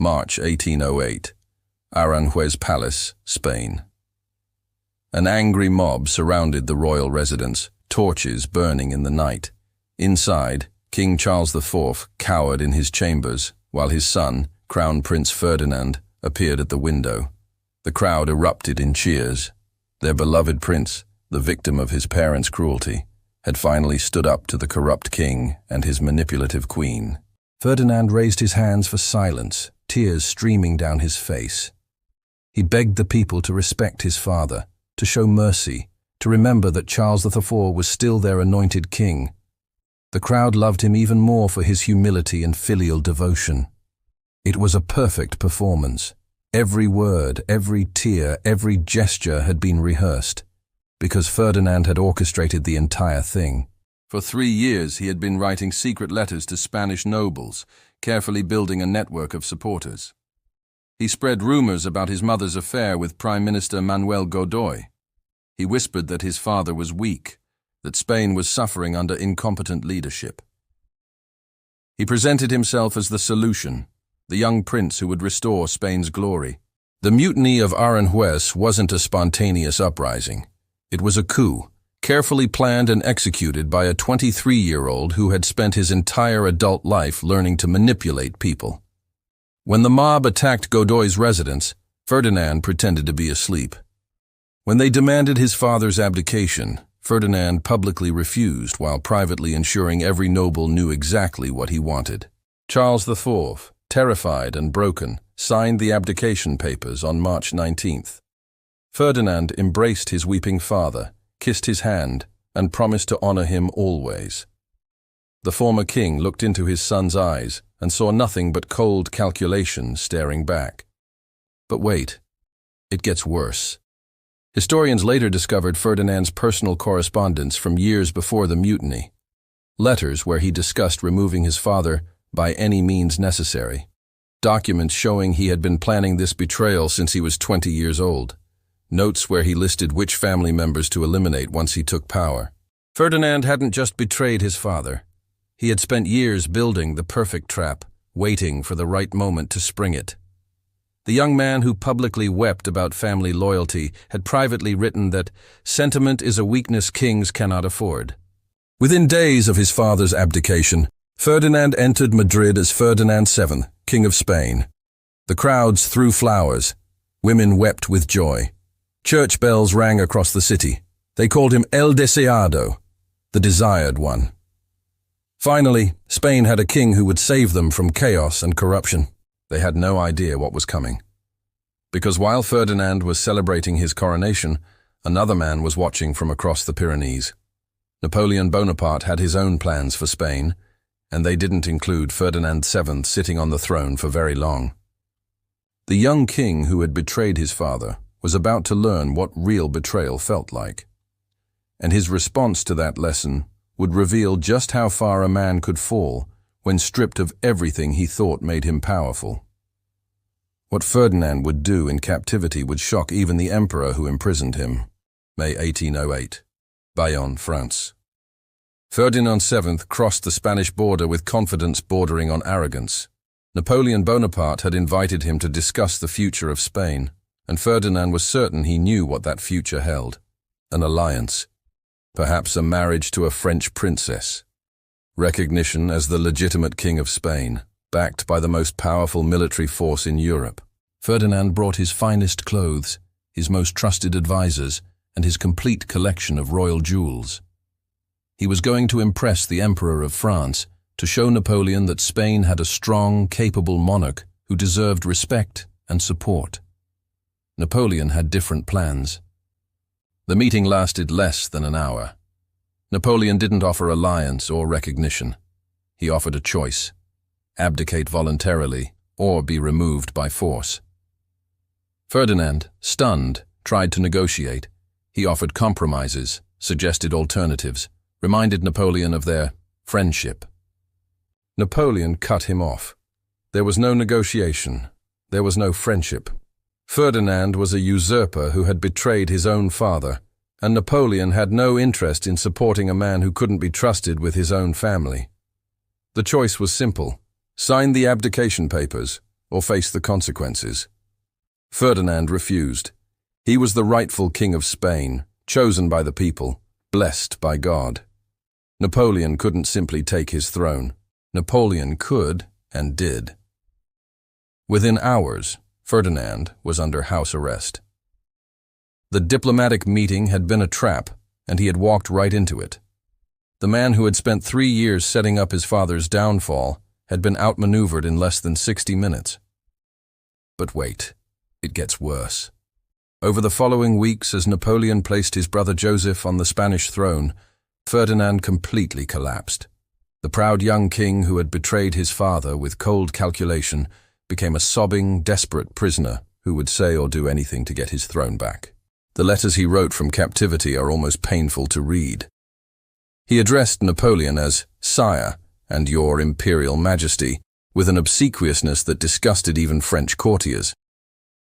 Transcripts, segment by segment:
March 1808, Aranjuez Palace, Spain. An angry mob surrounded the royal residence, torches burning in the night. Inside, King Charles IV cowered in his chambers, while his son, Crown Prince Ferdinand, appeared at the window. The crowd erupted in cheers. Their beloved prince, the victim of his parents' cruelty, had finally stood up to the corrupt king and his manipulative queen. Ferdinand raised his hands for silence, tears streaming down his face. He begged the people to respect his father, to show mercy, to remember that Charles IV was still their anointed king. The crowd loved him even more for his humility and filial devotion. It was a perfect performance. Every word, every tear, every gesture had been rehearsed, because Ferdinand had orchestrated the entire thing. For 3 years he had been writing secret letters to Spanish nobles, carefully building a network of supporters. He spread rumors about his mother's affair with Prime Minister Manuel Godoy. He whispered that his father was weak, that Spain was suffering under incompetent leadership. He presented himself as the solution, the young prince who would restore Spain's glory. The mutiny of Aranjuez wasn't a spontaneous uprising. It was a coup, carefully planned and executed by a 23-year-old who had spent his entire adult life learning to manipulate people. When the mob attacked Godoy's residence, Ferdinand pretended to be asleep. When they demanded his father's abdication, Ferdinand publicly refused while privately ensuring every noble knew exactly what he wanted. Charles IV, terrified and broken, signed the abdication papers on March 19th. Ferdinand embraced his weeping father, kissed his hand, and promised to honor him always. The former king looked into his son's eyes and saw nothing but cold calculation staring back. But wait, it gets worse. Historians later discovered Ferdinand's personal correspondence from years before the mutiny. Letters where he discussed removing his father by any means necessary. Documents showing he had been planning this betrayal since he was 20 years old. Notes where he listed which family members to eliminate once he took power. Ferdinand hadn't just betrayed his father. He had spent years building the perfect trap, waiting for the right moment to spring it. The young man who publicly wept about family loyalty had privately written that sentiment is a weakness kings cannot afford. Within days of his father's abdication, Ferdinand entered Madrid as Ferdinand VII, King of Spain. The crowds threw flowers. Women wept with joy. Church bells rang across the city. They called him El Deseado, the desired one. Finally, Spain had a king who would save them from chaos and corruption. They had no idea what was coming. Because while Ferdinand was celebrating his coronation, another man was watching from across the Pyrenees. Napoleon Bonaparte had his own plans for Spain, and they didn't include Ferdinand VII sitting on the throne for very long. The young king who had betrayed his father was about to learn what real betrayal felt like. And his response to that lesson would reveal just how far a man could fall when stripped of everything he thought made him powerful. What Ferdinand would do in captivity would shock even the emperor who imprisoned him. May 1808, Bayonne, France. Ferdinand VII crossed the Spanish border with confidence bordering on arrogance. Napoleon Bonaparte had invited him to discuss the future of Spain, and Ferdinand was certain he knew what that future held. An alliance. Perhaps a marriage to a French princess. Recognition as the legitimate king of Spain, backed by the most powerful military force in Europe. Ferdinand brought his finest clothes, his most trusted advisors, and his complete collection of royal jewels. He was going to impress the Emperor of France, to show Napoleon that Spain had a strong, capable monarch who deserved respect and support. Napoleon had different plans. The meeting lasted less than an hour. Napoleon didn't offer alliance or recognition. He offered a choice: abdicate voluntarily or be removed by force. Ferdinand, stunned, tried to negotiate. He offered compromises, suggested alternatives, reminded Napoleon of their friendship. Napoleon cut him off. There was no negotiation. There was no friendship. Ferdinand was a usurper who had betrayed his own father, and Napoleon had no interest in supporting a man who couldn't be trusted with his own family. The choice was simple: sign the abdication papers, or face the consequences. Ferdinand refused. He was the rightful king of Spain, chosen by the people, blessed by God. Napoleon couldn't simply take his throne. Napoleon could and did. Within hours, Ferdinand was under house arrest. The diplomatic meeting had been a trap, and he had walked right into it. The man who had spent 3 years setting up his father's downfall had been outmaneuvered in less than 60 minutes. But wait, it gets worse. Over the following weeks, as Napoleon placed his brother Joseph on the Spanish throne, Ferdinand completely collapsed. The proud young king who had betrayed his father with cold calculation became a sobbing, desperate prisoner who would say or do anything to get his throne back. The letters he wrote from captivity are almost painful to read. He addressed Napoleon as "Sire" and "Your Imperial Majesty" with an obsequiousness that disgusted even French courtiers.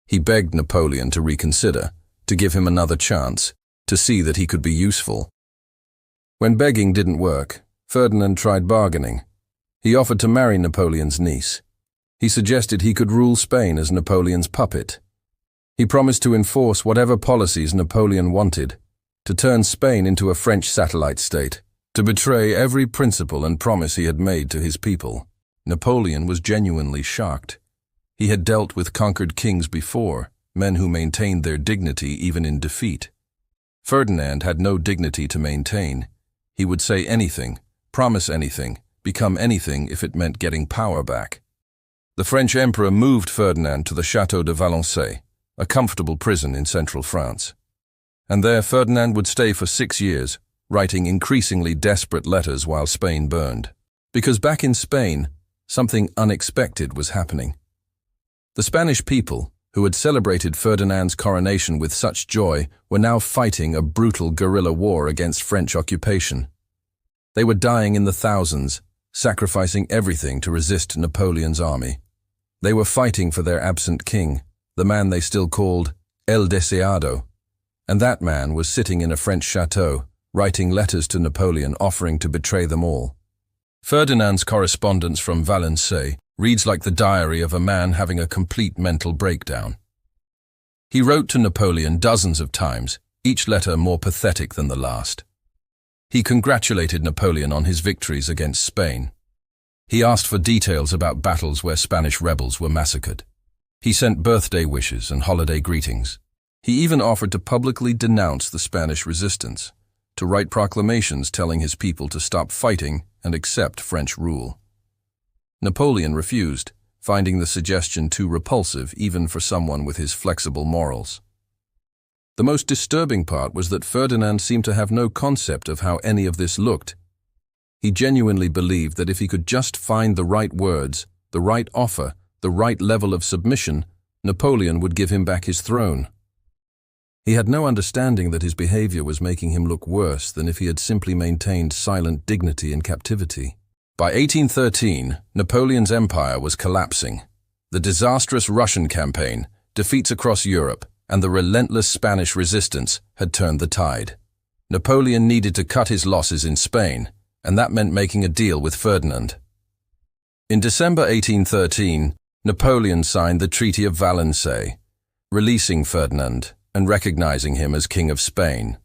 He begged Napoleon to reconsider, to give him another chance, to see that he could be useful. When begging didn't work, Ferdinand tried bargaining. He offered to marry Napoleon's niece. He suggested he could rule Spain as Napoleon's puppet. He promised to enforce whatever policies Napoleon wanted, to turn Spain into a French satellite state, to betray every principle and promise he had made to his people. Napoleon was genuinely shocked. He had dealt with conquered kings before, men who maintained their dignity even in defeat. Ferdinand had no dignity to maintain. He would say anything, promise anything, become anything if it meant getting power back. The French emperor moved Ferdinand to the Château de Valençay, a comfortable prison in central France. And there Ferdinand would stay for 6 years, writing increasingly desperate letters while Spain burned. Because back in Spain, something unexpected was happening. The Spanish people, who had celebrated Ferdinand's coronation with such joy, were now fighting a brutal guerrilla war against French occupation. They were dying in the thousands, sacrificing everything to resist Napoleon's army. They were fighting for their absent king, the man they still called El Deseado. And that man was sitting in a French chateau, writing letters to Napoleon offering to betray them all. Ferdinand's correspondence from Valençay reads like the diary of a man having a complete mental breakdown. He wrote to Napoleon dozens of times, each letter more pathetic than the last. He congratulated Napoleon on his victories against Spain. He asked for details about battles where Spanish rebels were massacred. He sent birthday wishes and holiday greetings. He even offered to publicly denounce the Spanish resistance, to write proclamations telling his people to stop fighting and accept French rule. Napoleon refused, finding the suggestion too repulsive even for someone with his flexible morals. The most disturbing part was that Ferdinand seemed to have no concept of how any of this looked. He genuinely believed that if he could just find the right words, the right offer, the right level of submission, Napoleon would give him back his throne. He had no understanding that his behavior was making him look worse than if he had simply maintained silent dignity in captivity. By 1813, Napoleon's empire was collapsing. The disastrous Russian campaign, defeats across Europe, and the relentless Spanish resistance had turned the tide. Napoleon needed to cut his losses in Spain, and that meant making a deal with Ferdinand. In December 1813, Napoleon signed the Treaty of Valençay, releasing Ferdinand and recognizing him as King of Spain.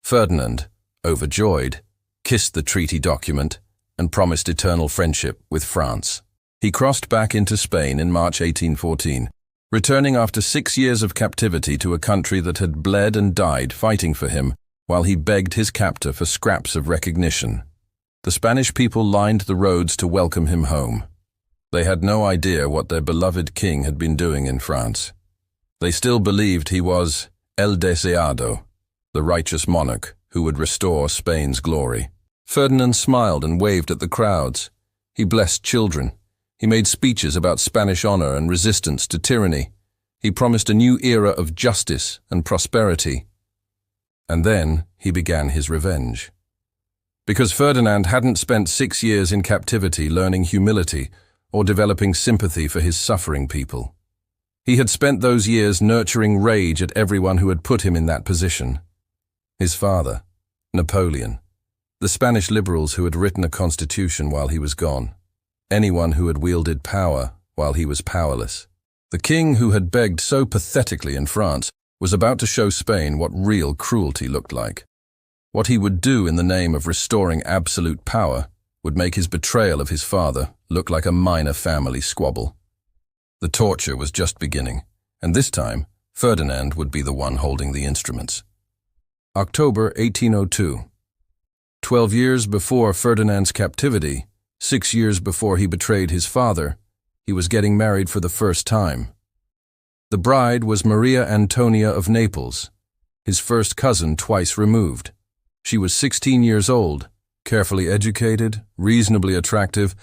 Ferdinand, overjoyed, kissed the treaty document and promised eternal friendship with France. He crossed back into Spain in March 1814, returning after 6 years of captivity to a country that had bled and died fighting for him while he begged his captor for scraps of recognition. The Spanish people lined the roads to welcome him home. They had no idea what their beloved king had been doing in France. They still believed he was El Deseado, the righteous monarch who would restore Spain's glory. Ferdinand smiled and waved at the crowds. He blessed children. He made speeches about Spanish honor and resistance to tyranny. He promised a new era of justice and prosperity. And then he began his revenge. Because Ferdinand hadn't spent 6 years in captivity learning humility or developing sympathy for his suffering people. He had spent those years nurturing rage at everyone who had put him in that position. His father, Napoleon, the Spanish liberals who had written a constitution while he was gone, anyone who had wielded power while he was powerless. The king who had begged so pathetically in France was about to show Spain what real cruelty looked like. What he would do in the name of restoring absolute power would make his betrayal of his father look like a minor family squabble. The torture was just beginning, and this time, Ferdinand would be the one holding the instruments. October 1802. 12 years before Ferdinand's captivity, 6 years before he betrayed his father, he was getting married for the first time. The bride was Maria Antonia of Naples, his first cousin twice removed. She was 16 years old, carefully educated, reasonably attractive,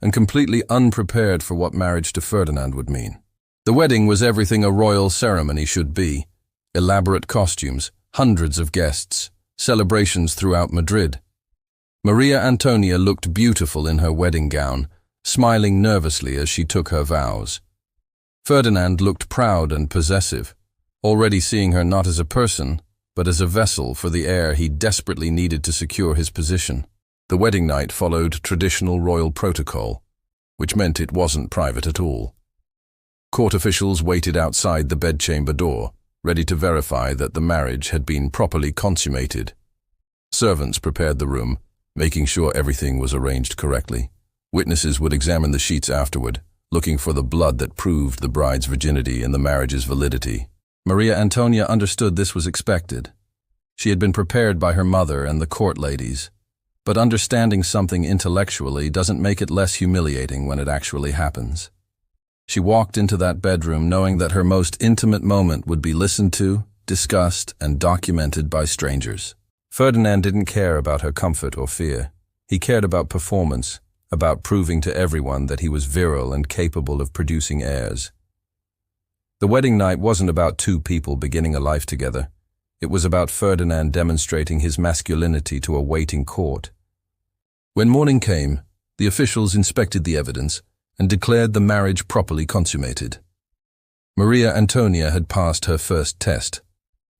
and completely unprepared for what marriage to Ferdinand would mean. The wedding was everything a royal ceremony should be: elaborate costumes, hundreds of guests, celebrations throughout Madrid. Maria Antonia looked beautiful in her wedding gown, smiling nervously as she took her vows. Ferdinand looked proud and possessive, already seeing her not as a person, but as a vessel for the heir he desperately needed to secure his position. The wedding night followed traditional royal protocol, which meant it wasn't private at all. Court officials waited outside the bedchamber door, ready to verify that the marriage had been properly consummated. Servants prepared the room, making sure everything was arranged correctly. Witnesses would examine the sheets afterward, looking for the blood that proved the bride's virginity and the marriage's validity. Maria Antonia understood this was expected. She had been prepared by her mother and the court ladies, but understanding something intellectually doesn't make it less humiliating when it actually happens. She walked into that bedroom knowing that her most intimate moment would be listened to, discussed, and documented by strangers. Ferdinand didn't care about her comfort or fear. He cared about performance, about proving to everyone that he was virile and capable of producing heirs. The wedding night wasn't about two people beginning a life together. It was about Ferdinand demonstrating his masculinity to a waiting court. When morning came, the officials inspected the evidence and declared the marriage properly consummated. Maria Antonia had passed her first test.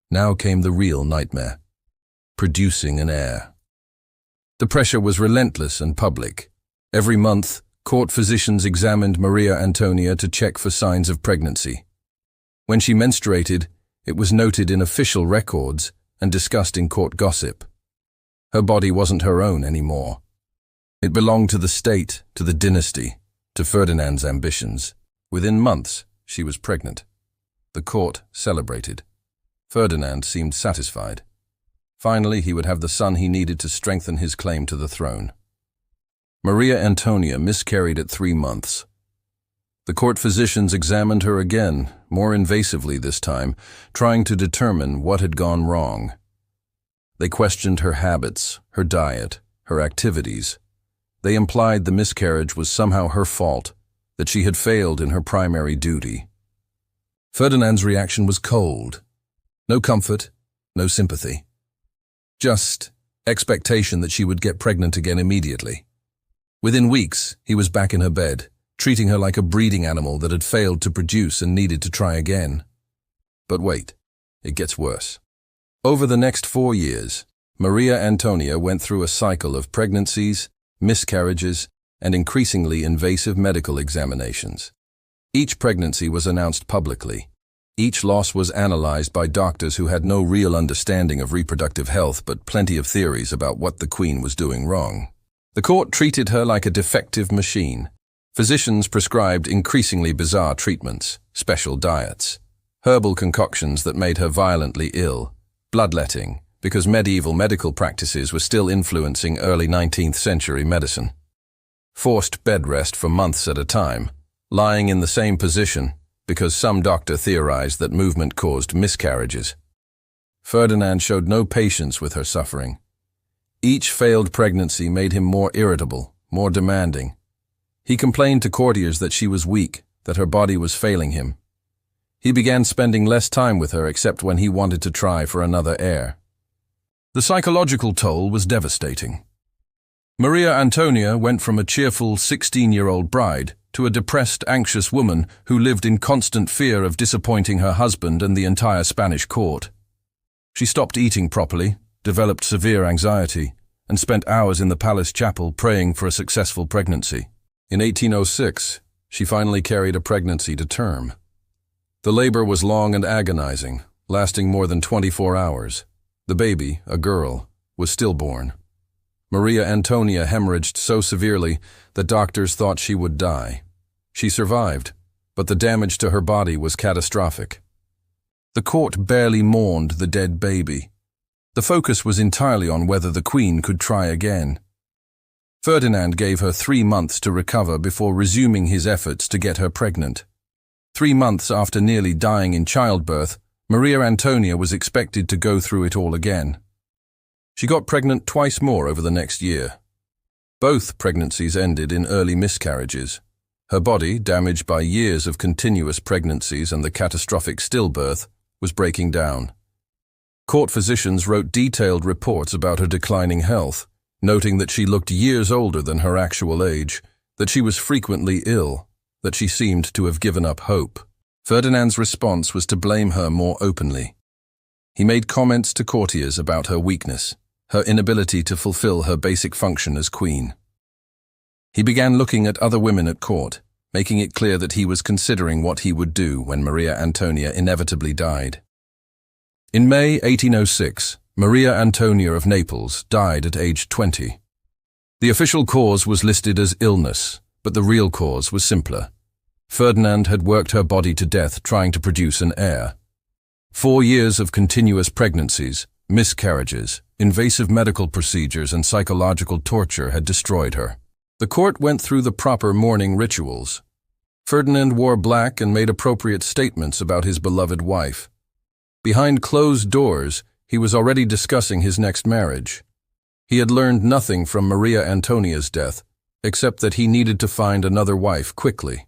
Now came the real nightmare: producing an heir. The pressure was relentless and public. Every month, court physicians examined Maria Antonia to check for signs of pregnancy. When she menstruated, it was noted in official records and discussed in court gossip. Her body wasn't her own anymore. It belonged to the state, to the dynasty, to Ferdinand's ambitions. Within months, she was pregnant. The court celebrated. Ferdinand seemed satisfied. Finally, he would have the son he needed to strengthen his claim to the throne. Maria Antonia miscarried at 3 months. The court physicians examined her again, more invasively this time, trying to determine what had gone wrong. They questioned her habits, her diet, her activities. They implied the miscarriage was somehow her fault, that she had failed in her primary duty. Ferdinand's reaction was cold. No comfort, no sympathy. Just expectation that she would get pregnant again immediately. Within weeks, he was back in her bed, treating her like a breeding animal that had failed to produce and needed to try again. But wait, it gets worse. Over the next 4 years, Maria Antonia went through a cycle of pregnancies, miscarriages, and increasingly invasive medical examinations. Each pregnancy was announced publicly. Each loss was analyzed by doctors who had no real understanding of reproductive health but plenty of theories about what the queen was doing wrong. The court treated her like a defective machine. Physicians prescribed increasingly bizarre treatments, special diets, herbal concoctions that made her violently ill, bloodletting, because medieval medical practices were still influencing early 19th century medicine. Forced bed rest for months at a time, lying in the same position because some doctor theorized that movement caused miscarriages. Ferdinand showed no patience with her suffering. Each failed pregnancy made him more irritable, more demanding. He complained to courtiers that she was weak, that her body was failing him. He began spending less time with her except when he wanted to try for another heir. The psychological toll was devastating. Maria Antonia went from a cheerful 16-year-old bride to a depressed, anxious woman who lived in constant fear of disappointing her husband and the entire Spanish court. She stopped eating properly, developed severe anxiety, and spent hours in the palace chapel praying for a successful pregnancy. In 1806, she finally carried a pregnancy to term. The labor was long and agonizing, lasting more than 24 hours. The baby, a girl, was stillborn. Maria Antonia hemorrhaged so severely that doctors thought she would die. She survived, but the damage to her body was catastrophic. The court barely mourned the dead baby. The focus was entirely on whether the Queen could try again. Ferdinand gave her 3 months to recover before resuming his efforts to get her pregnant. 3 months after nearly dying in childbirth, Maria Antonia was expected to go through it all again. She got pregnant twice more over the next year. Both pregnancies ended in early miscarriages. Her body, damaged by years of continuous pregnancies and the catastrophic stillbirth, was breaking down. Court physicians wrote detailed reports about her declining health, noting that she looked years older than her actual age, that she was frequently ill, that she seemed to have given up hope. Ferdinand's response was to blame her more openly. He made comments to courtiers about her weakness, her inability to fulfill her basic function as queen. He began looking at other women at court, making it clear that he was considering what he would do when Maria Antonia inevitably died. In May 1806, Maria Antonia of Naples died at age 20. The official cause was listed as illness, but the real cause was simpler. Ferdinand had worked her body to death trying to produce an heir. 4 years of continuous pregnancies, miscarriages, invasive medical procedures, and psychological torture had destroyed her. The court went through the proper mourning rituals. Ferdinand wore black and made appropriate statements about his beloved wife. Behind closed doors, he was already discussing his next marriage. He had learned nothing from Maria Antonia's death, except that he needed to find another wife quickly.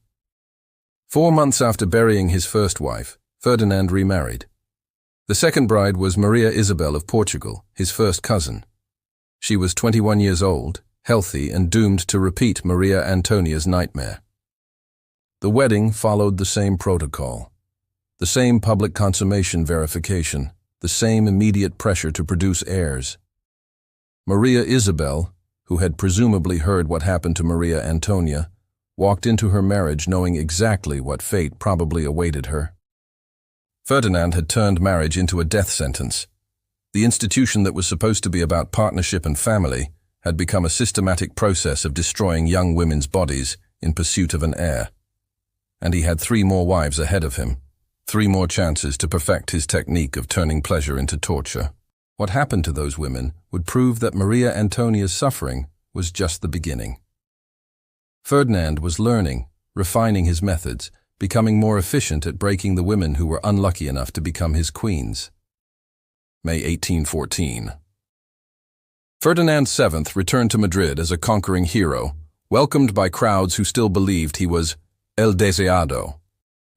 4 months after burying his first wife, Ferdinand remarried. The second bride was Maria Isabel of Portugal, his first cousin. She was 21 years old, healthy, and doomed to repeat Maria Antonia's nightmare. The wedding followed the same protocol. The same public consummation verification, the same immediate pressure to produce heirs. Maria Isabel, who had presumably heard what happened to Maria Antonia, walked into her marriage knowing exactly what fate probably awaited her. Ferdinand had turned marriage into a death sentence. The institution that was supposed to be about partnership and family had become a systematic process of destroying young women's bodies in pursuit of an heir. And he had 3 more wives ahead of him. 3 more chances to perfect his technique of turning pleasure into torture. What happened to those women would prove that Maria Antonia's suffering was just the beginning. Ferdinand was learning, refining his methods, becoming more efficient at breaking the women who were unlucky enough to become his queens. May 1814. Ferdinand VII returned to Madrid as a conquering hero, welcomed by crowds who still believed he was El Deseado.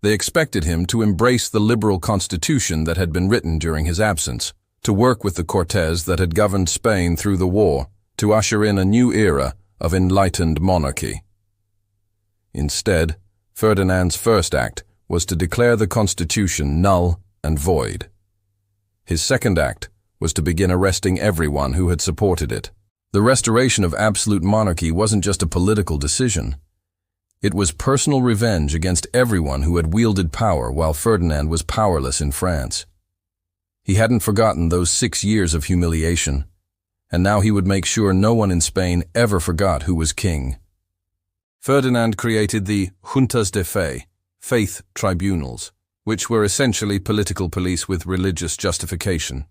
They expected him to embrace the liberal constitution that had been written during his absence, to work with the Cortes that had governed Spain through the war, to usher in a new era of enlightened monarchy. Instead, Ferdinand's first act was to declare the constitution null and void. His second act was to begin arresting everyone who had supported it. The restoration of absolute monarchy wasn't just a political decision. It was personal revenge against everyone who had wielded power while Ferdinand was powerless in France. He hadn't forgotten those 6 years of humiliation, and now he would make sure no one in Spain ever forgot who was king. Ferdinand created the Juntas de Fe, faith tribunals, which were essentially political police with religious justification.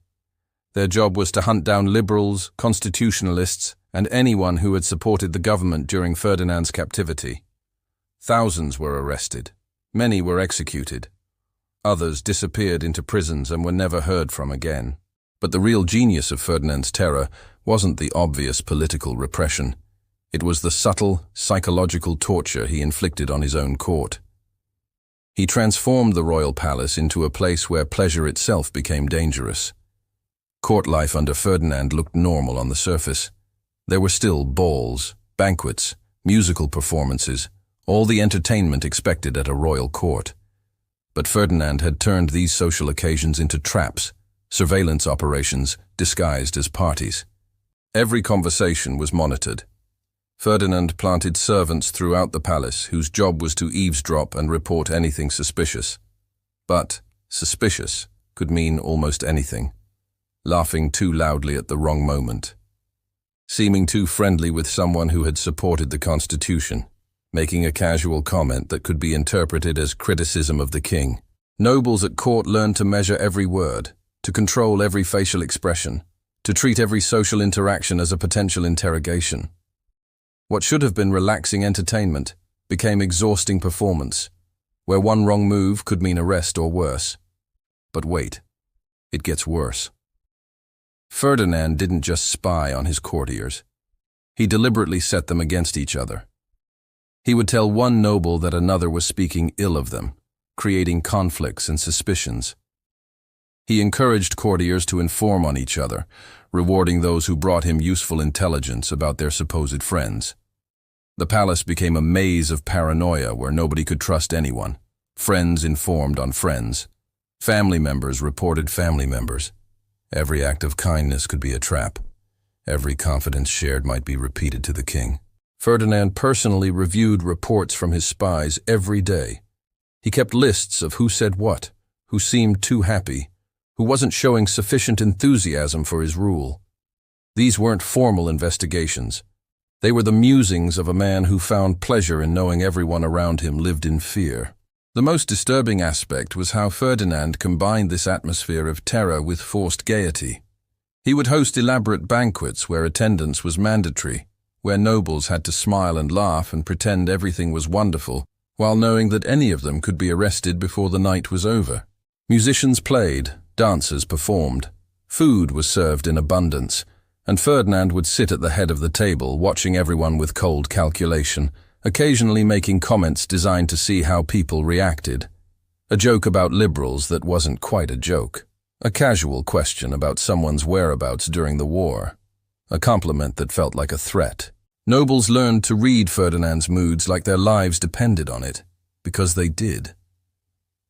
Their job was to hunt down liberals, constitutionalists, and anyone who had supported the government during Ferdinand's captivity. Thousands were arrested. Many were executed. Others disappeared into prisons and were never heard from again. But the real genius of Ferdinand's terror wasn't the obvious political repression. It was the subtle, psychological torture he inflicted on his own court. He transformed the royal palace into a place where pleasure itself became dangerous. Court life under Ferdinand looked normal on the surface. There were still balls, banquets, musical performances, all the entertainment expected at a royal court. But Ferdinand had turned these social occasions into traps, surveillance operations disguised as parties. Every conversation was monitored. Ferdinand planted servants throughout the palace whose job was to eavesdrop and report anything suspicious. But suspicious could mean almost anything. Laughing too loudly at the wrong moment. Seeming too friendly with someone who had supported the constitution. Making a casual comment that could be interpreted as criticism of the king. Nobles at court learned to measure every word, to control every facial expression, to treat every social interaction as a potential interrogation. What should have been relaxing entertainment became exhausting performance, where one wrong move could mean arrest or worse. But wait, it gets worse. Ferdinand didn't just spy on his courtiers. He deliberately set them against each other. He would tell one noble that another was speaking ill of them, creating conflicts and suspicions. He encouraged courtiers to inform on each other, rewarding those who brought him useful intelligence about their supposed friends. The palace became a maze of paranoia where nobody could trust anyone. Friends informed on friends. Family members reported family members. Every act of kindness could be a trap. Every confidence shared might be repeated to the king. Ferdinand personally reviewed reports from his spies every day. He kept lists of who said what, who seemed too happy, who wasn't showing sufficient enthusiasm for his rule. These weren't formal investigations. They were the musings of a man who found pleasure in knowing everyone around him lived in fear. The most disturbing aspect was how Ferdinand combined this atmosphere of terror with forced gaiety. He would host elaborate banquets where attendance was mandatory, where nobles had to smile and laugh and pretend everything was wonderful, while knowing that any of them could be arrested before the night was over. Musicians played, dancers performed, food was served in abundance, and Ferdinand would sit at the head of the table, watching everyone with cold calculation, occasionally making comments designed to see how people reacted. A joke about liberals that wasn't quite a joke. A casual question about someone's whereabouts during the war. A compliment that felt like a threat. Nobles learned to read Ferdinand's moods like their lives depended on it, because they did.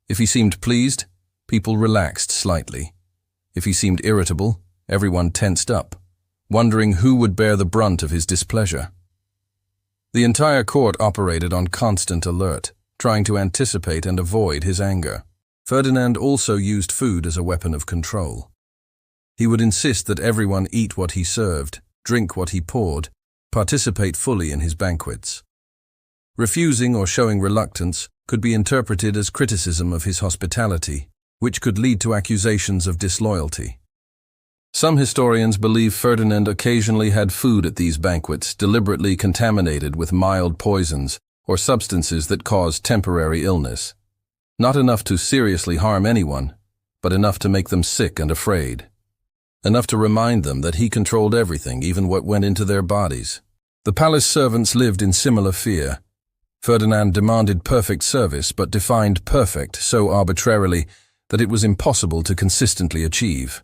If he seemed pleased, people relaxed slightly. If he seemed irritable, everyone tensed up, wondering who would bear the brunt of his displeasure. The entire court operated on constant alert, trying to anticipate and avoid his anger. Ferdinand also used food as a weapon of control. He would insist that everyone eat what he served, drink what he poured, participate fully in his banquets. Refusing or showing reluctance could be interpreted as criticism of his hospitality, which could lead to accusations of disloyalty. Some historians believe Ferdinand occasionally had food at these banquets deliberately contaminated with mild poisons or substances that caused temporary illness. Not enough to seriously harm anyone, but enough to make them sick and afraid. Enough to remind them that he controlled everything, even what went into their bodies. The palace servants lived in similar fear. Ferdinand demanded perfect service, but defined perfect so arbitrarily that it was impossible to consistently achieve.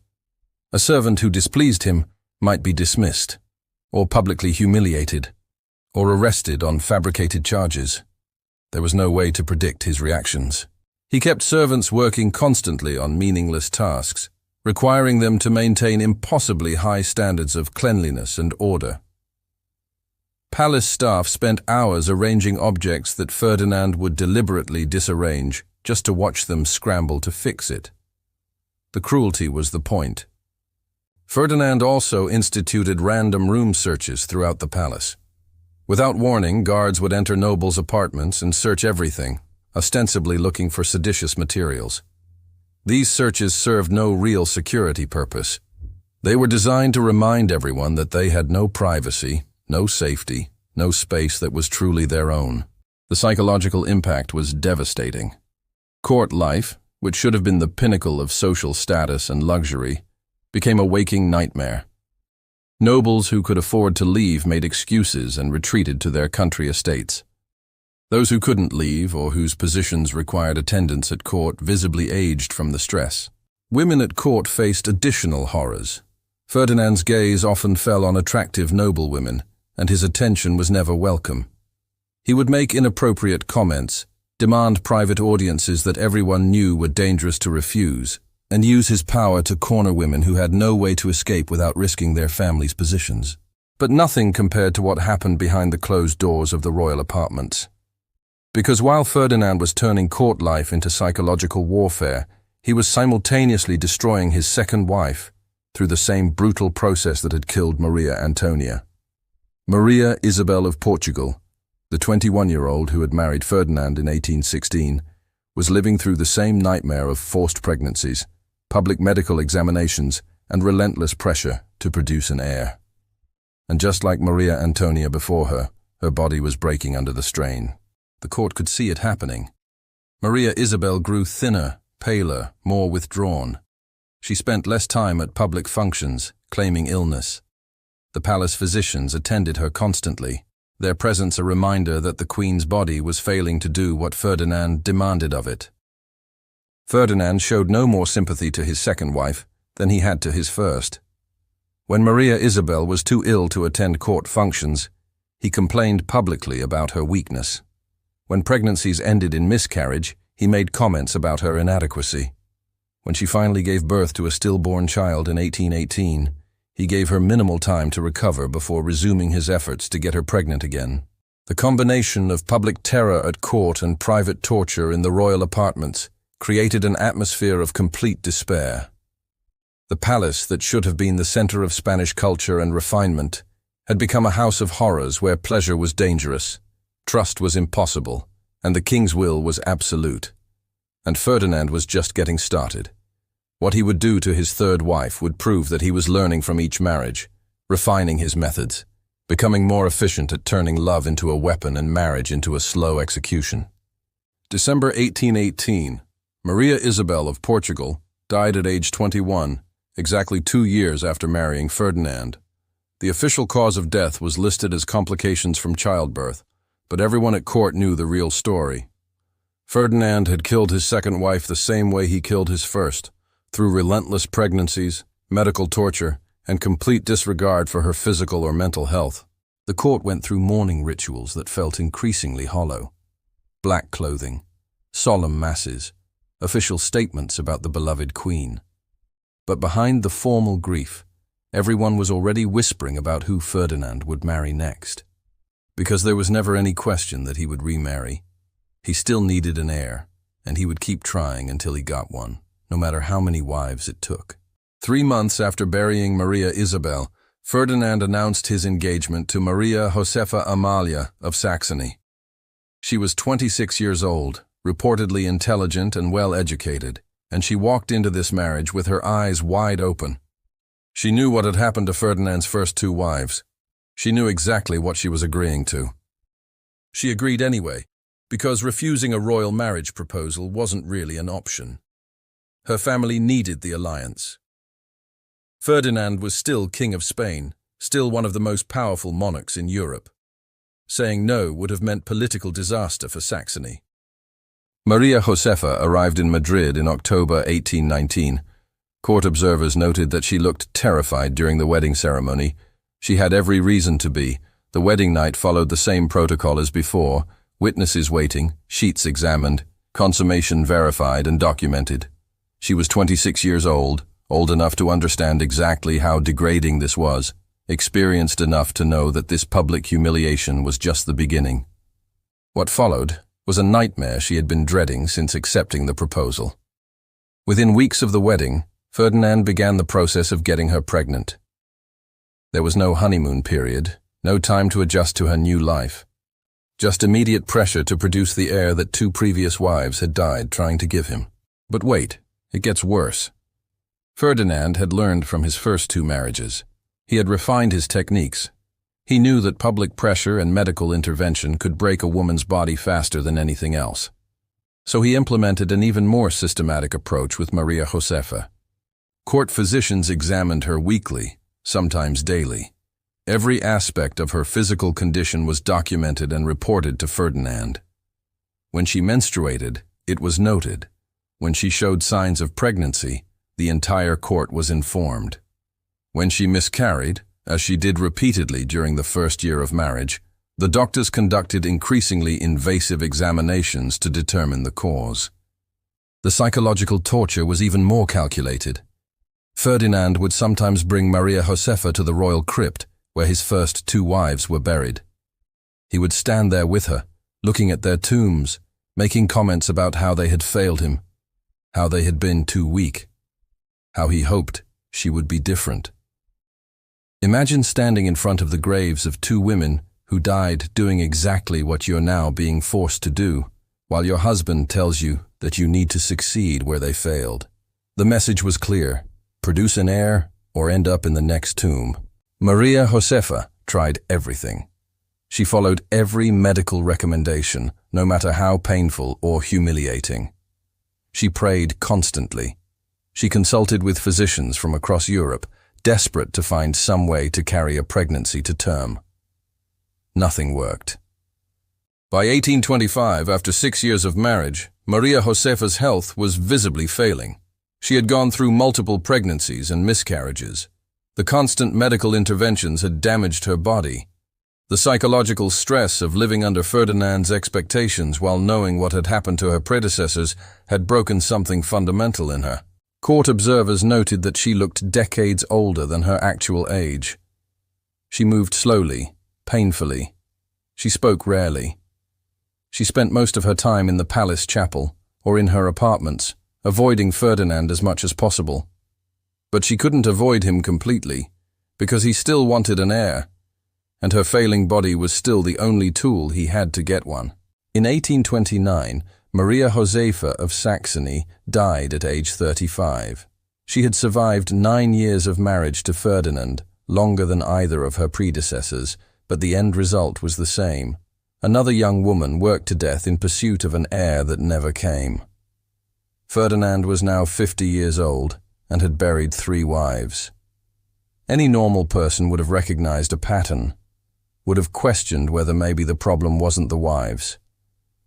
A servant who displeased him might be dismissed, or publicly humiliated, or arrested on fabricated charges. There was no way to predict his reactions. He kept servants working constantly on meaningless tasks, requiring them to maintain impossibly high standards of cleanliness and order. Palace staff spent hours arranging objects that Ferdinand would deliberately disarrange just to watch them scramble to fix it. The cruelty was the point. Ferdinand also instituted random room searches throughout the palace. Without warning, guards would enter nobles' apartments and search everything, ostensibly looking for seditious materials. These searches served no real security purpose. They were designed to remind everyone that they had no privacy, no safety, no space that was truly their own. The psychological impact was devastating. Court life, which should have been the pinnacle of social status and luxury, became a waking nightmare. Nobles who could afford to leave made excuses and retreated to their country estates. Those who couldn't leave or whose positions required attendance at court visibly aged from the stress. Women at court faced additional horrors. Ferdinand's gaze often fell on attractive noblewomen, and his attention was never welcome. He would make inappropriate comments, demand private audiences that everyone knew were dangerous to refuse, and use his power to corner women who had no way to escape without risking their families' positions. But nothing compared to what happened behind the closed doors of the royal apartments. Because while Ferdinand was turning court life into psychological warfare, he was simultaneously destroying his second wife through the same brutal process that had killed Maria Antonia. Maria Isabel of Portugal, the 21-year-old who had married Ferdinand in 1816, was living through the same nightmare of forced pregnancies, public medical examinations, and relentless pressure to produce an heir. And just like Maria Antonia before her, her body was breaking under the strain. The court could see it happening. Maria Isabel grew thinner, paler, more withdrawn. She spent less time at public functions, claiming illness. The palace physicians attended her constantly, their presence a reminder that the Queen's body was failing to do what Ferdinand demanded of it. Ferdinand showed no more sympathy to his second wife than he had to his first. When Maria Isabel was too ill to attend court functions, he complained publicly about her weakness. When pregnancies ended in miscarriage, he made comments about her inadequacy. When she finally gave birth to a stillborn child in 1818, he gave her minimal time to recover before resuming his efforts to get her pregnant again. The combination of public terror at court and private torture in the royal apartments created an atmosphere of complete despair. The palace that should have been the center of Spanish culture and refinement had become a house of horrors where pleasure was dangerous, trust was impossible, and the king's will was absolute. And Ferdinand was just getting started. What he would do to his third wife would prove that he was learning from each marriage, refining his methods, becoming more efficient at turning love into a weapon and marriage into a slow execution. December 1818, Maria Isabel of Portugal died at age 21, exactly 2 years after marrying Ferdinand. The official cause of death was listed as complications from childbirth, but everyone at court knew the real story. Ferdinand had killed his second wife the same way he killed his first, through relentless pregnancies, medical torture, and complete disregard for her physical or mental health. The court went through mourning rituals that felt increasingly hollow. Black clothing, solemn masses, official statements about the beloved queen. But behind the formal grief, everyone was already whispering about who Ferdinand would marry next. Because there was never any question that he would remarry. He still needed an heir, and he would keep trying until he got one, no matter how many wives it took. 3 months after burying Maria Isabel, Ferdinand announced his engagement to Maria Josefa Amalia of Saxony. She was 26 years old, reportedly intelligent and well-educated, and she walked into this marriage with her eyes wide open. She knew what had happened to Ferdinand's first 2 wives. She knew exactly what she was agreeing to. She agreed anyway, because refusing a royal marriage proposal wasn't really an option. Her family needed the alliance. Ferdinand was still King of Spain, still one of the most powerful monarchs in Europe. Saying no would have meant political disaster for Saxony. Maria Josefa arrived in Madrid in October 1819. Court observers noted that she looked terrified during the wedding ceremony. She had every reason to be. The wedding night followed the same protocol as before: witnesses waiting, sheets examined, consummation verified and documented. She was 26 years old enough to understand exactly how degrading this was, experienced enough to know that this public humiliation was just the beginning. What followed was a nightmare she had been dreading since accepting the proposal. Within weeks of the wedding, Ferdinand began the process of getting her pregnant. There was no honeymoon period, no time to adjust to her new life. Just immediate pressure to produce the heir that 2 previous wives had died trying to give him. But wait, it gets worse. Ferdinand had learned from his first 2 marriages. He had refined his techniques. He knew that public pressure and medical intervention could break a woman's body faster than anything else. So he implemented an even more systematic approach with Maria Josefa. Court physicians examined her weekly, sometimes daily. Every aspect of her physical condition was documented and reported to Ferdinand. When she menstruated, it was noted. When she showed signs of pregnancy, the entire court was informed. When she miscarried, as she did repeatedly during the first year of marriage, the doctors conducted increasingly invasive examinations to determine the cause. The psychological torture was even more calculated. Ferdinand would sometimes bring Maria Josefa to the royal crypt, where his first 2 wives were buried. He would stand there with her, looking at their tombs, making comments about how they had failed him, how they had been too weak, how he hoped she would be different. Imagine standing in front of the graves of 2 women who died doing exactly what you're now being forced to do, while your husband tells you that you need to succeed where they failed. The message was clear: produce an heir or end up in the next tomb. Maria Josefa tried everything. She followed every medical recommendation, no matter how painful or humiliating. She prayed constantly. She consulted with physicians from across Europe, desperate to find some way to carry a pregnancy to term. Nothing worked. By 1825, after 6 years of marriage, Maria Josefa's health was visibly failing. She had gone through multiple pregnancies and miscarriages. The constant medical interventions had damaged her body. The psychological stress of living under Ferdinand's expectations while knowing what had happened to her predecessors had broken something fundamental in her. Court observers noted that she looked decades older than her actual age. She moved slowly, painfully. She spoke rarely. She spent most of her time in the palace chapel or in her apartments, avoiding Ferdinand as much as possible. But she couldn't avoid him completely, because he still wanted an heir, and her failing body was still the only tool he had to get one. In 1829, Maria Josefa of Saxony died at age 35. She had survived 9 years of marriage to Ferdinand, longer than either of her predecessors, but the end result was the same. Another young woman worked to death in pursuit of an heir that never came. Ferdinand was now 50 years old and had buried 3 wives. Any normal person would have recognized a pattern, would have questioned whether maybe the problem wasn't the wives,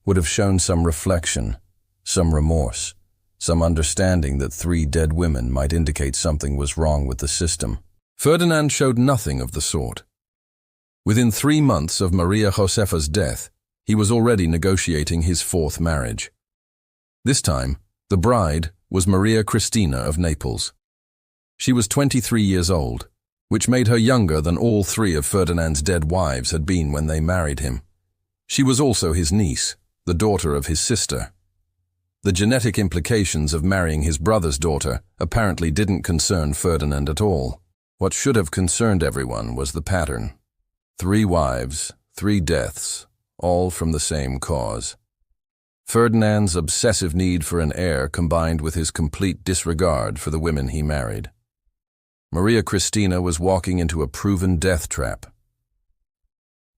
would have shown some reflection, some remorse, some understanding that 3 dead women might indicate something was wrong with the system. Ferdinand showed nothing of the sort. Within 3 months of Maria Josefa's death, he was already negotiating his 4th marriage. This time, the bride was Maria Cristina of Naples. She was 23 years old, which made her younger than all 3 of Ferdinand's dead wives had been when they married him. She was also his niece, the daughter of his sister. The genetic implications of marrying his brother's daughter apparently didn't concern Ferdinand at all. What should have concerned everyone was the pattern. 3 wives, 3 deaths, all from the same cause. Ferdinand's obsessive need for an heir combined with his complete disregard for the women he married. Maria Cristina was walking into a proven death trap.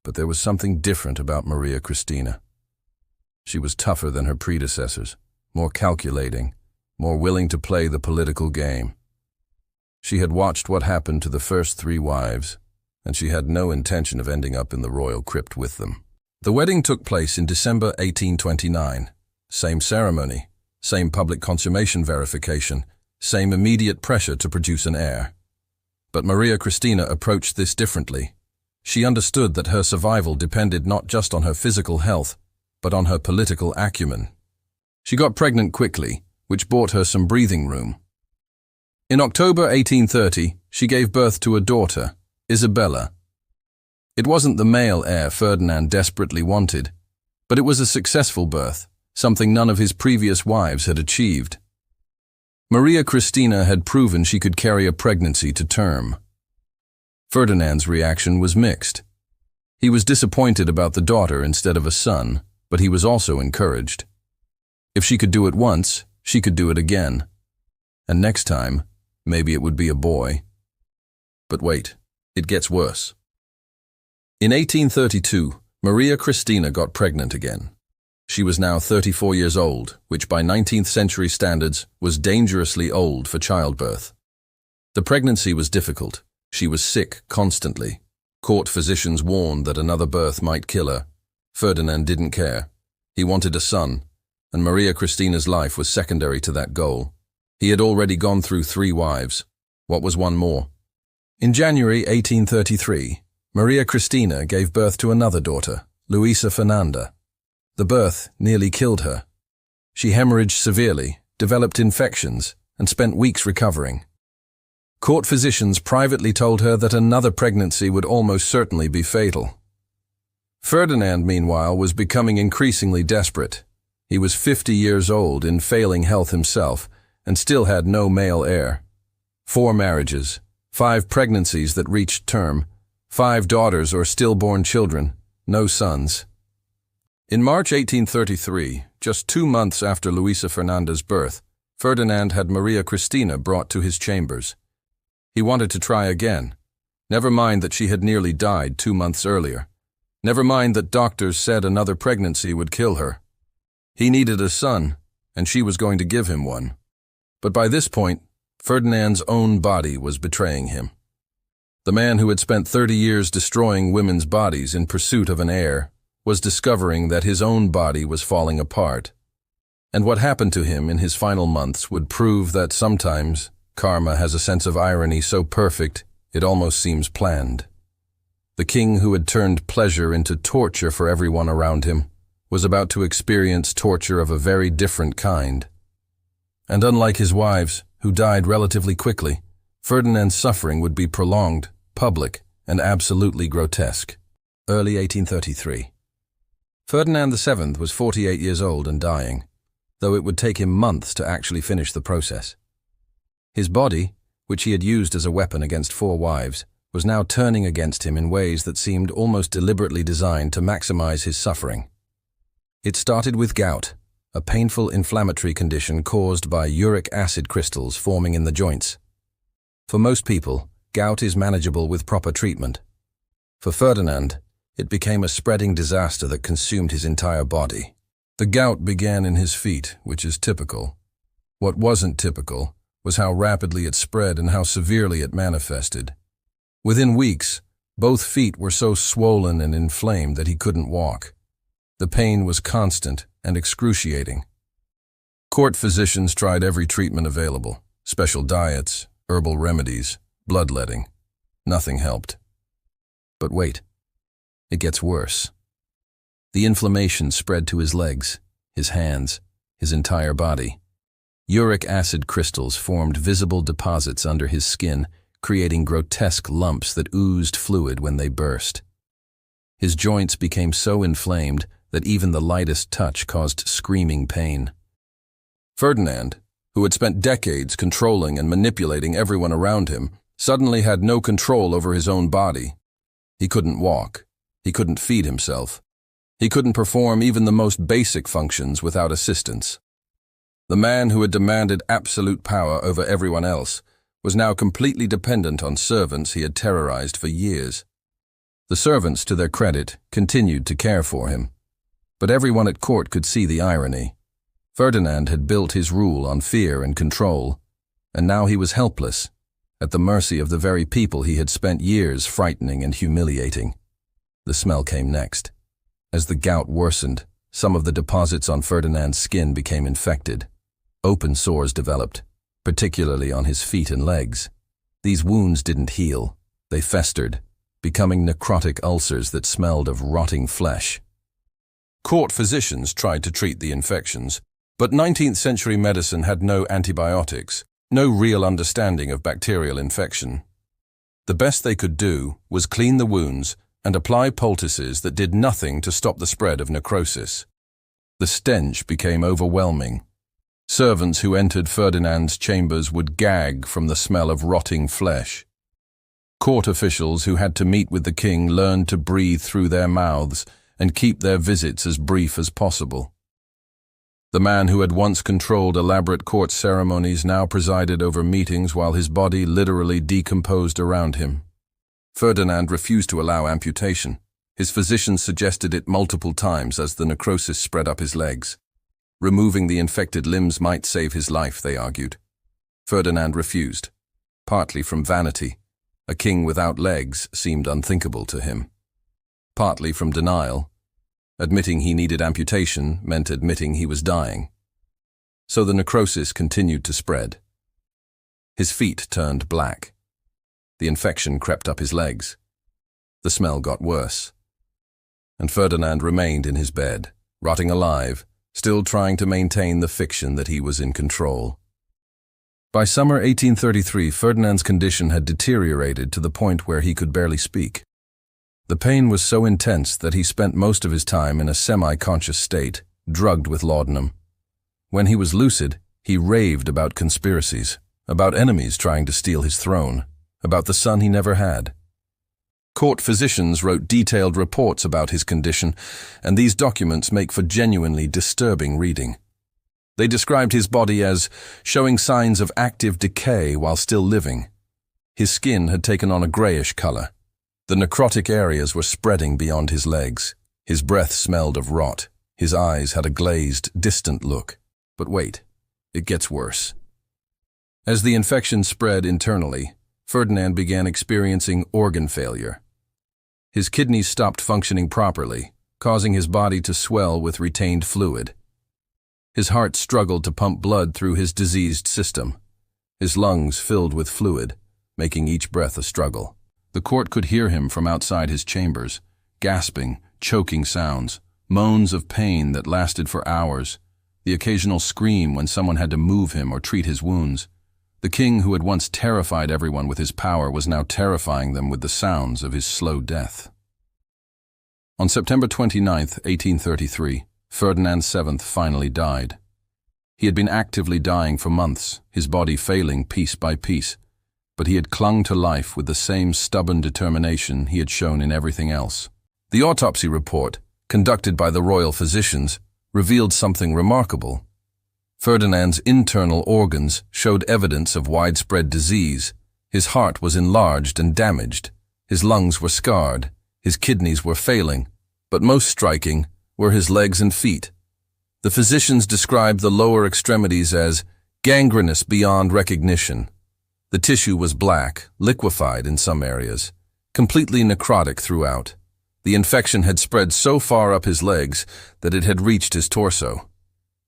But there was something different about Maria Cristina. She was tougher than her predecessors, more calculating, more willing to play the political game. She had watched what happened to the first 3 wives, and she had no intention of ending up in the royal crypt with them. The wedding took place in December 1829. Same ceremony, same public consummation verification, same immediate pressure to produce an heir. But Maria Cristina approached this differently. She understood that her survival depended not just on her physical health, but on her political acumen. She got pregnant quickly, which bought her some breathing room. In October 1830, she gave birth to a daughter, Isabella. It wasn't the male heir Ferdinand desperately wanted, but it was a successful birth, something none of his previous wives had achieved. Maria Cristina had proven she could carry a pregnancy to term. Ferdinand's reaction was mixed. He was disappointed about the daughter instead of a son, but he was also encouraged. If she could do it once, she could do it again. And next time, maybe it would be a boy. But wait, it gets worse. In 1832, Maria Cristina got pregnant again. She was now 34 years old, which by 19th century standards was dangerously old for childbirth. The pregnancy was difficult. She was sick constantly. Court physicians warned that another birth might kill her. Ferdinand didn't care. He wanted a son, and Maria Cristina's life was secondary to that goal. He had already gone through 3 wives. What was one more? In January 1833, Maria Cristina gave birth to another daughter, Luisa Fernanda. The birth nearly killed her. She hemorrhaged severely, developed infections, and spent weeks recovering. Court physicians privately told her that another pregnancy would almost certainly be fatal. Ferdinand, meanwhile, was becoming increasingly desperate. He was 50 years old, in failing health himself, and still had no male heir. 4 marriages, 5 pregnancies that reached term, 5 daughters or stillborn children, no sons. In March 1833, just 2 months after Luisa Fernanda's birth, Ferdinand had Maria Cristina brought to his chambers. He wanted to try again. Never mind that she had nearly died 2 months earlier. Never mind that doctors said another pregnancy would kill her. He needed a son, and she was going to give him one. But by this point, Ferdinand's own body was betraying him. The man who had spent 30 years destroying women's bodies in pursuit of an heir was discovering that his own body was falling apart. And what happened to him in his final months would prove that sometimes karma has a sense of irony so perfect it almost seems planned. The king who had turned pleasure into torture for everyone around him was about to experience torture of a very different kind. And unlike his wives, who died relatively quickly, Ferdinand's suffering would be prolonged, public, and absolutely grotesque. Early 1833. Ferdinand VII was 48 years old and dying, though it would take him months to actually finish the process. His body, which he had used as a weapon against 4 wives, was now turning against him in ways that seemed almost deliberately designed to maximize his suffering. It started with gout, a painful inflammatory condition caused by uric acid crystals forming in the joints. For most people, gout is manageable with proper treatment. For Ferdinand, it became a spreading disaster that consumed his entire body. The gout began in his feet, which is typical. What wasn't typical was how rapidly it spread and how severely it manifested. Within weeks, both feet were so swollen and inflamed that he couldn't walk. The pain was constant and excruciating. Court physicians tried every treatment available, special diets, herbal remedies, bloodletting. Nothing helped. But wait, it gets worse. The inflammation spread to his legs, his hands, his entire body. Uric acid crystals formed visible deposits under his skin, creating grotesque lumps that oozed fluid when they burst. His joints became so inflamed that even the lightest touch caused screaming pain. Ferdinand, who had spent decades controlling and manipulating everyone around him, suddenly had no control over his own body. He couldn't walk. He couldn't feed himself. He couldn't perform even the most basic functions without assistance. The man who had demanded absolute power over everyone else was now completely dependent on servants he had terrorized for years. The servants, to their credit, continued to care for him. But everyone at court could see the irony. Ferdinand had built his rule on fear and control, and now he was helpless, at the mercy of the very people he had spent years frightening and humiliating. The smell came next. As the gout worsened, some of the deposits on Ferdinand's skin became infected. Open sores developed, particularly on his feet and legs. These wounds didn't heal. They festered, becoming necrotic ulcers that smelled of rotting flesh. Court physicians tried to treat the infections, but 19th century medicine had no antibiotics, no real understanding of bacterial infection. The best they could do was clean the wounds and apply poultices that did nothing to stop the spread of necrosis. The stench became overwhelming. Servants who entered Ferdinand's chambers would gag from the smell of rotting flesh. Court officials who had to meet with the king learned to breathe through their mouths and keep their visits as brief as possible. The man who had once controlled elaborate court ceremonies now presided over meetings while his body literally decomposed around him. Ferdinand refused to allow amputation. His physicians suggested it multiple times as the necrosis spread up his legs. Removing the infected limbs might save his life, they argued. Ferdinand refused, partly from vanity. A king without legs seemed unthinkable to him. Partly from denial. Admitting he needed amputation meant admitting he was dying. So the necrosis continued to spread. His feet turned black. The infection crept up his legs. The smell got worse. And Ferdinand remained in his bed, rotting alive, still trying to maintain the fiction that he was in control. By summer 1833, Ferdinand's condition had deteriorated to the point where he could barely speak. The pain was so intense that he spent most of his time in a semi-conscious state, drugged with laudanum. When he was lucid, he raved about conspiracies, about enemies trying to steal his throne, about the son he never had. Court physicians wrote detailed reports about his condition, and these documents make for genuinely disturbing reading. They described his body as showing signs of active decay while still living. His skin had taken on a grayish color. The necrotic areas were spreading beyond his legs. His breath smelled of rot. His eyes had a glazed, distant look. But wait, it gets worse. As the infection spread internally, Ferdinand began experiencing organ failure. His kidneys stopped functioning properly, causing his body to swell with retained fluid. His heart struggled to pump blood through his diseased system. His lungs filled with fluid, making each breath a struggle. The court could hear him from outside his chambers, gasping, choking sounds, moans of pain that lasted for hours, the occasional scream when someone had to move him or treat his wounds. The king who had once terrified everyone with his power was now terrifying them with the sounds of his slow death. On September 29, 1833, Ferdinand VII finally died. He had been actively dying for months, his body failing piece by piece, but he had clung to life with the same stubborn determination he had shown in everything else. The autopsy report, conducted by the royal physicians, revealed something remarkable. Ferdinand's internal organs showed evidence of widespread disease. His heart was enlarged and damaged. His lungs were scarred. His kidneys were failing. But most striking were his legs and feet. The physicians described the lower extremities as gangrenous beyond recognition. The tissue was black, liquefied in some areas, completely necrotic throughout. The infection had spread so far up his legs that it had reached his torso.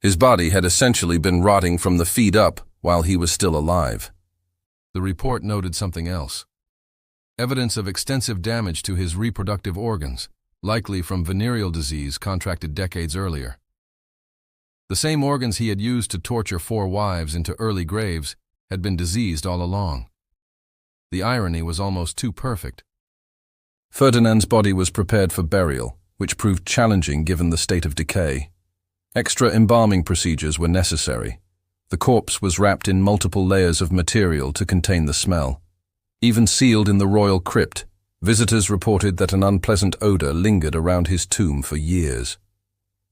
His body had essentially been rotting from the feet up while he was still alive. The report noted something else. Evidence of extensive damage to his reproductive organs, likely from venereal disease contracted decades earlier. The same organs he had used to torture 4 wives into early graves had been diseased all along. The irony was almost too perfect. Ferdinand's body was prepared for burial, which proved challenging given the state of decay. Extra embalming procedures were necessary. The corpse was wrapped in multiple layers of material to contain the smell. Even sealed in the royal crypt, visitors reported that an unpleasant odor lingered around his tomb for years.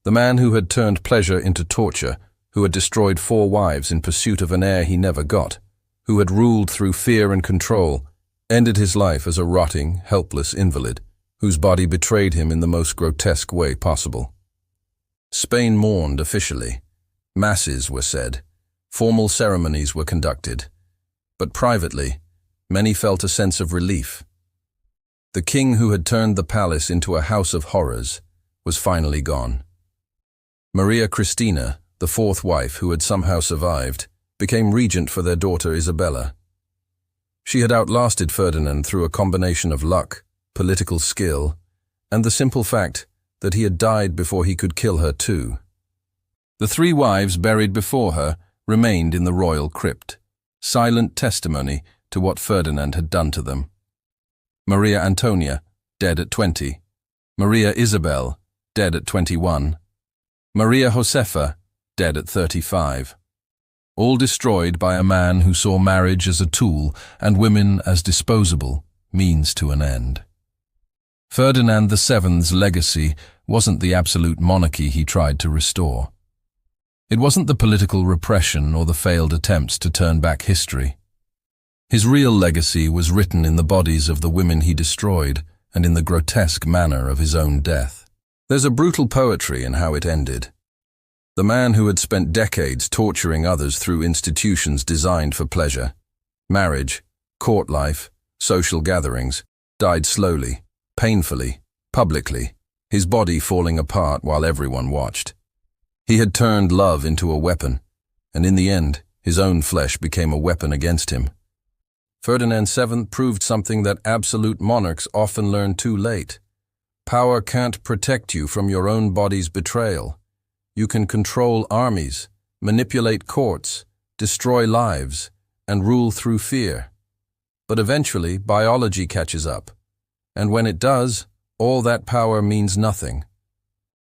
The man who had turned pleasure into torture, who had destroyed 4 wives in pursuit of an heir he never got, who had ruled through fear and control, ended his life as a rotting, helpless invalid, whose body betrayed him in the most grotesque way possible. Spain mourned officially. Masses were said. Formal ceremonies were conducted. But privately, many felt a sense of relief. The king who had turned the palace into a house of horrors was finally gone. Maria Cristina, the 4th wife who had somehow survived, became regent for their daughter Isabella. She had outlasted Ferdinand through a combination of luck, political skill, and the simple fact that he had died before he could kill her too. The 3 wives buried before her remained in the royal crypt, silent testimony to what Ferdinand had done to them. Maria Antonia, dead at 20. Maria Isabel, dead at 21. Maria Josefa, dead at 35. All destroyed by a man who saw marriage as a tool and women as disposable, means to an end. Ferdinand VII's legacy wasn't the absolute monarchy he tried to restore. It wasn't the political repression or the failed attempts to turn back history. His real legacy was written in the bodies of the women he destroyed and in the grotesque manner of his own death. There's a brutal poetry in how it ended. The man who had spent decades torturing others through institutions designed for pleasure, marriage, court life, social gatherings, died slowly, painfully, publicly, his body falling apart while everyone watched. He had turned love into a weapon, and in the end, his own flesh became a weapon against him. Ferdinand VII proved something that absolute monarchs often learn too late. Power can't protect you from your own body's betrayal. You can control armies, manipulate courts, destroy lives, and rule through fear. But eventually, biology catches up. And when it does, all that power means nothing.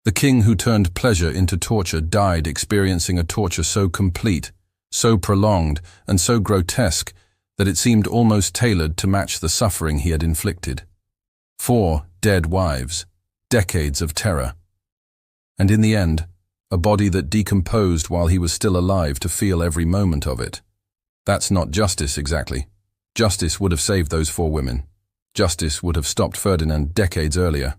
The king who turned pleasure into torture died experiencing a torture so complete, so prolonged, and so grotesque that it seemed almost tailored to match the suffering he had inflicted. 4 dead wives, decades of terror. And in the end, a body that decomposed while he was still alive to feel every moment of it. That's not justice exactly. Justice would have saved those 4 women. Justice would have stopped Ferdinand decades earlier.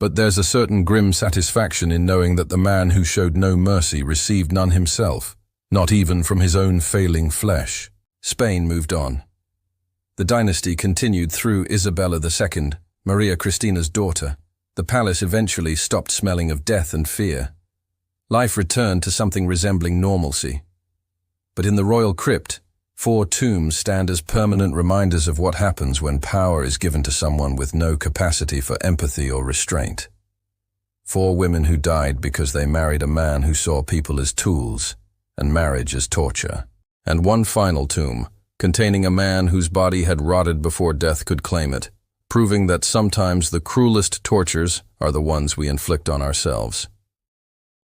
But there's a certain grim satisfaction in knowing that the man who showed no mercy received none himself, not even from his own failing flesh. Spain moved on. The dynasty continued through Isabella II, Maria Christina's daughter. The palace eventually stopped smelling of death and fear. Life returned to something resembling normalcy. But in the royal crypt, 4 tombs stand as permanent reminders of what happens when power is given to someone with no capacity for empathy or restraint. 4 women who died because they married a man who saw people as tools and marriage as torture. And 1 final tomb, containing a man whose body had rotted before death could claim it, proving that sometimes the cruelest tortures are the ones we inflict on ourselves.